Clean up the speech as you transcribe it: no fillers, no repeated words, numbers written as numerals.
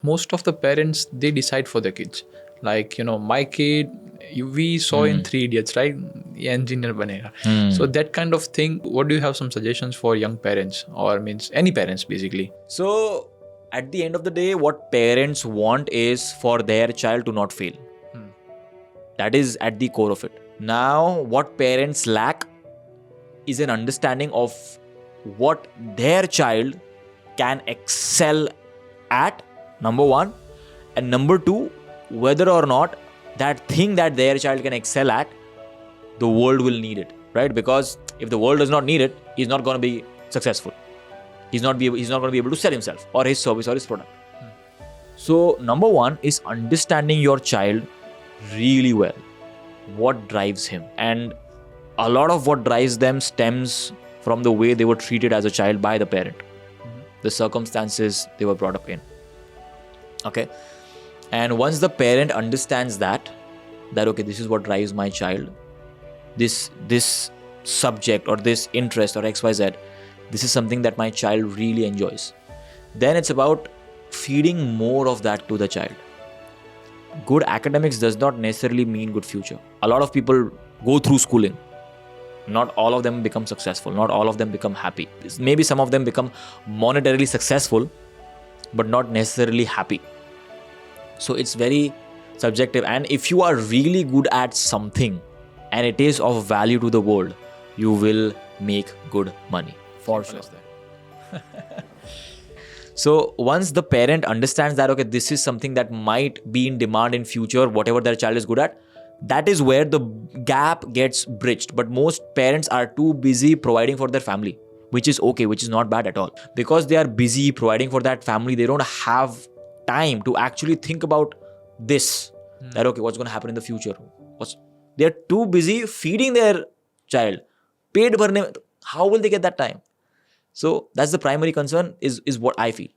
Most of the parents, they decide for their kids. Like, my kid, we saw in Three Idiots, right? ये engineer बनेगा. So that kind of thing. What do you have some suggestions for young parents, or means any parents basically? So at the end of the day, what parents want is for their child to not fail. That is at the core of it. Now, what parents lack is an understanding of what their child can excel at, number one, and number two, whether or not that thing that their child can excel at, the world will need it, right? Because if the world does not need it, he's not going to be successful. He's not going to be able to sell himself or his service or his product. So number one is understanding your child really well. What drives him? And a lot of what drives them stems from the way they were treated as a child by the parent, the circumstances they were brought up in. Okay. And once the parent understands that okay, this is what drives my child, this subject or this interest or XYZ, this is something that my child really enjoys, then it's about feeding more of that to the child. Good academics does not necessarily mean good future. A lot of people go through schooling. Not all of them become successful. Not all of them become happy. Maybe some of them become monetarily successful, but not necessarily happy. So it's very subjective. And if you are really good at something and it is of value to the world, you will make good money. For sure. So once the parent understands that, okay, this is something that might be in demand in future, whatever their child is good at, that is where the gap gets bridged. But most parents are too busy providing for their family, which is okay, which is not bad at all. Because they are busy providing for that family, they don't have time to actually think about this. That, okay, what's going to happen in the future? They're too busy feeding their child. Paid bharne, how will they get that time? So that's the primary concern is what I feel.